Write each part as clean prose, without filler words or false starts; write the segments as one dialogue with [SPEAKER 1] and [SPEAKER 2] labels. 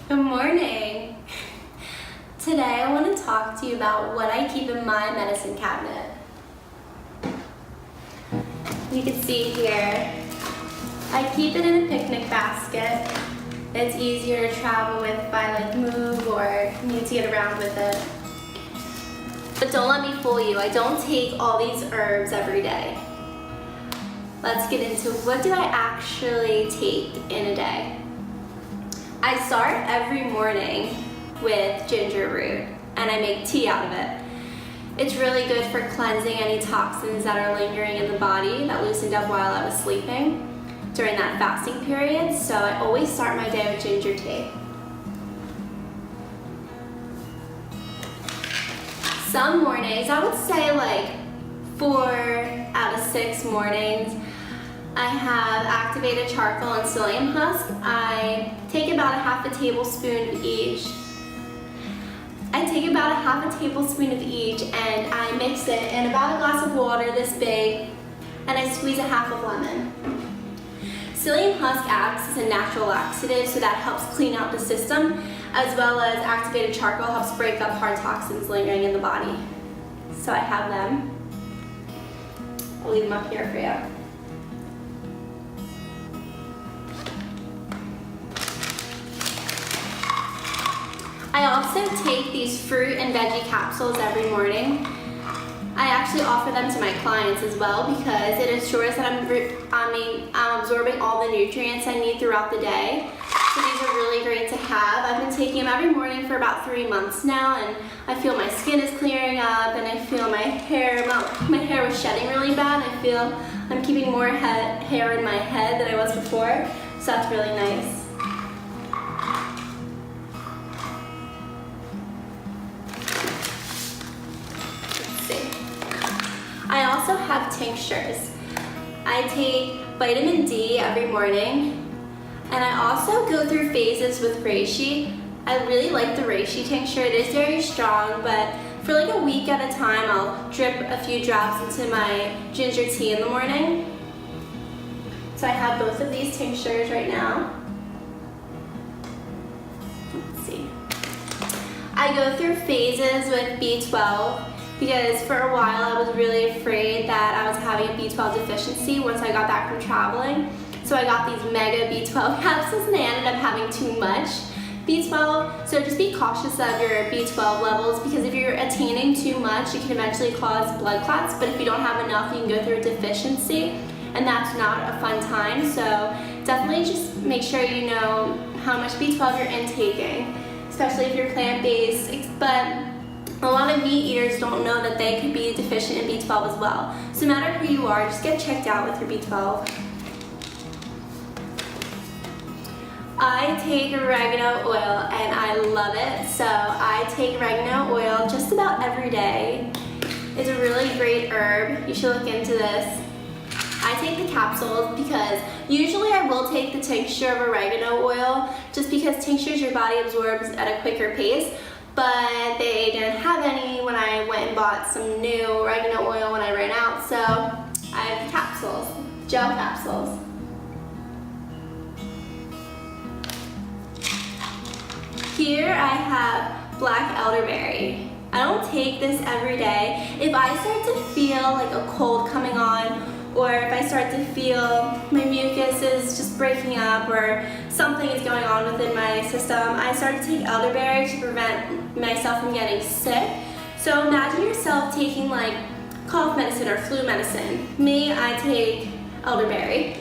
[SPEAKER 1] Good morning. Today I want to talk to you about what I keep in my medicine cabinet. You can see here, I keep it in a picnic basket. It's easier to travel with if I move or need to get around with it. But don't let me fool you, I don't take all these herbs every day. Let's get into what do I actually take in a day. I start every morning with ginger root and I make tea out of it. It's really good for cleansing any toxins that are lingering in the body that loosened up while I was sleeping during that fasting period, so I always start my day with ginger tea. Some mornings, I would say 4 out of 6 mornings, I have activated charcoal and psyllium husk. I take about a half a tablespoon of each. And I mix it in about a glass of water this big, and I squeeze a half of lemon. Psyllium husk acts as a natural laxative, so that helps clean out the system, as well as activated charcoal helps break up hard toxins lingering in the body. So I have them. I'll leave them up here for you. I also take these fruit and veggie capsules every morning. I actually offer them to my clients as well because it ensures that I'm absorbing all the nutrients I need throughout the day. So these are really great to have. I've been taking them every morning for about 3 months now, and I feel my skin is clearing up, and I feel my hair was shedding really bad. I feel I'm keeping more hair in my head than I was before, so that's really nice. I also have tinctures. I take vitamin D every morning, and I also go through phases with reishi. I really like the reishi tincture. It is very strong, but for a week at a time, I'll drip a few drops into my ginger tea in the morning. So I have both of these tinctures right now. Let's see. I go through phases with B12. Because for a while I was really afraid that I was having a B12 deficiency once I got back from traveling. So I got these mega B12 capsules and I ended up having too much B12. So just be cautious of your B12 levels, because if you're attaining too much, it can eventually cause blood clots. But if you don't have enough, you can go through a deficiency, and that's not a fun time. So definitely just make sure you know how much B12 you're intaking, especially if you're plant-based. But a lot of meat eaters don't know that they could be deficient in B12 as well. So no matter who you are, just get checked out with your B12. I take oregano oil and I love it. So I take oregano oil just about every day. It's a really great herb. You should look into this. I take the capsules because usually I will take the tincture of oregano oil just because tinctures your body absorbs at a quicker pace. But they didn't have any when I went and bought some new oregano oil when I ran out, so I have capsules, gel capsules. Here I have black elderberry. I don't take this every day. If I start to feel like a cold coming on, or if I start to feel my mucus is just breaking up or something is going on within my system, I start to take elderberry to prevent myself from getting sick. So imagine yourself taking cough medicine or flu medicine. Me, I take elderberry.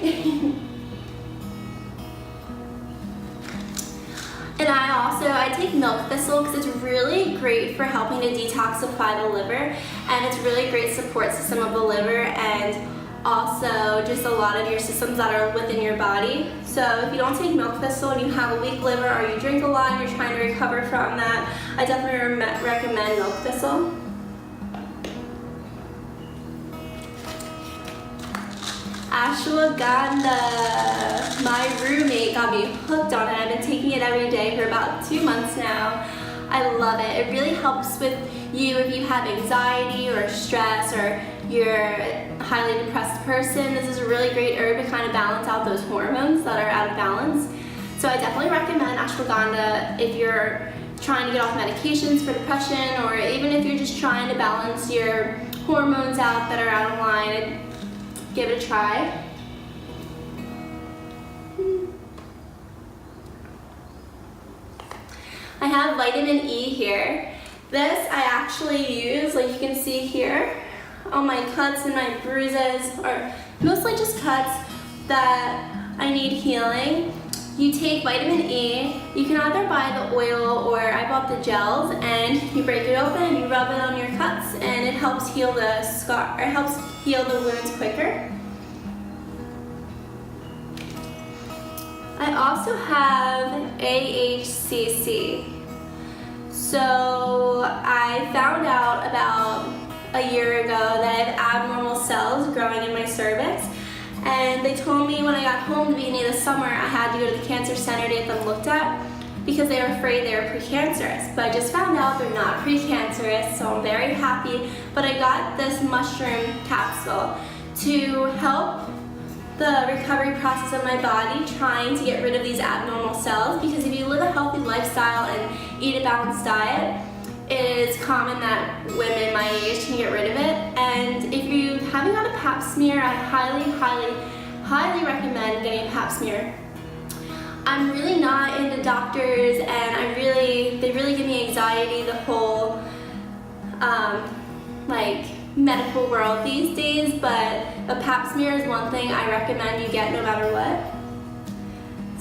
[SPEAKER 1] And I take milk thistle because it's really great for helping to detoxify the liver, and it's really great support system of the liver, and also just a lot of your systems that are within your body. So if you don't take milk thistle and you have a weak liver, or you drink a lot and you're trying to recover from that, I definitely recommend milk thistle. Ashwagandha. My roommate got me hooked on it. I've been taking it every day for about 2 months now. I love it. It really helps with you if you have anxiety or stress, or you're a highly depressed person. This is a really great herb to kind of balance out those hormones that are out of balance. So I definitely recommend ashwagandha if you're trying to get off medications for depression, or even if you're just trying to balance your hormones out that are out of line. Give it a try. I have vitamin E here. This I actually use, like you can see here, on my cuts and my bruises, or mostly just cuts that I need healing. You take vitamin E, you can either buy the oil or I bought the gels, and you break it open and you rub it on your cuts, and it helps heal the scar, or it helps heal the wounds quicker. I also have AHCC. So I found out about a year ago that I have abnormal cells growing in my cervix, and they told me when I got home at the beginning of the summer I had to go to the cancer center to get them looked at because they were afraid they were precancerous. But I just found out they're not precancerous, so I'm very happy. But I got this mushroom capsule to help the recovery process of my body, trying to get rid of these abnormal cells, because if you live a healthy lifestyle and eat a balanced diet, it is common that women my age can get rid of it. And if you haven't got a pap smear, I highly recommend getting a pap smear. I'm really not into doctors, and they really give me anxiety, the whole medical world these days, but a pap smear is one thing I recommend you get no matter what.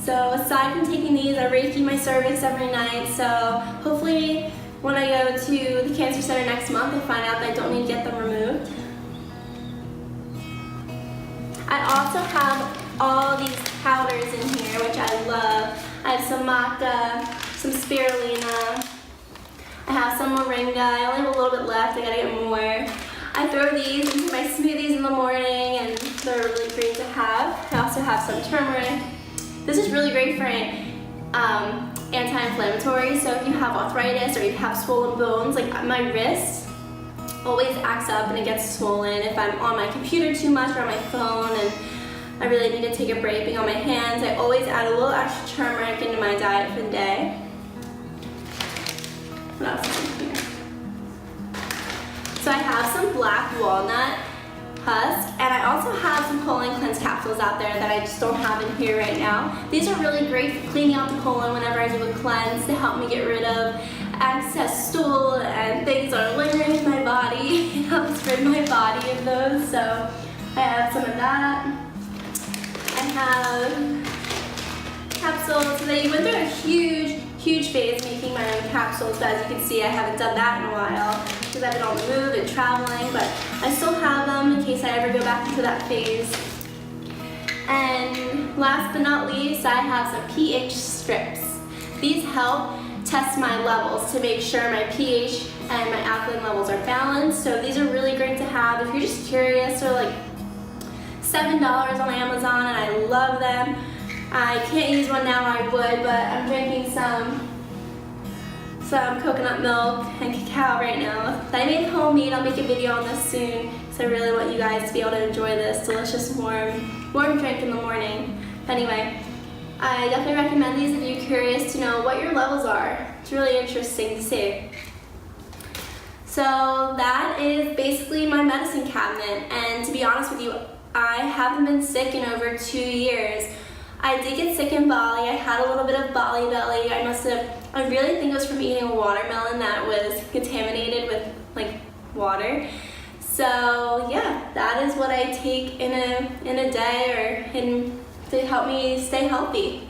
[SPEAKER 1] So aside from taking these, I Reiki my cervix every night, so hopefully when I go to the cancer center next month, I find out that I don't need to get them removed. I also have all these powders in here, which I love. I have some maca, some spirulina, I have some moringa. I only have a little bit left, I gotta get more. I throw these into my smoothies in the morning, and they're really great to have. I also have some turmeric. This is really great for anti-inflammatory, so if you have arthritis or you have swollen bones, like my wrist always acts up and it gets swollen if I'm on my computer too much or on my phone and I really need to take a break being on my hands. I always add a little extra turmeric into my diet for the day. What else is in here? So I have some black walnut husk, and I also have some colon cleanse capsules out there that I just don't have in here right now. These are really great for cleaning out the colon whenever I do a cleanse, to help me get rid of excess stool and things that are lingering in my body. It helps rid my body of those, so I have some of that. I have capsules. So they went through a huge phase making my own capsules, but as you can see, I haven't done that in a while because I've been on the move and traveling, but I still have them in case I ever go back into that phase. And last but not least, I have some pH strips. These help test my levels to make sure my pH and my alkaline levels are balanced. So these are really great to have if you're just curious. They're like $7 on Amazon, and I love them. I can't use one now, I would, but I'm drinking some coconut milk and cacao right now that I made homemade. I'll make a video on this soon because I really want you guys to be able to enjoy this delicious warm drink in the morning. Anyway, I definitely recommend these if you're curious to know what your levels are. It's really interesting to see. So that is basically my medicine cabinet, and to be honest with you, I haven't been sick in over 2 years. I did get sick in Bali. I had a little bit of Bali belly. I really think it was from eating a watermelon that was contaminated with like water. So yeah, that is what I take in a day to help me stay healthy.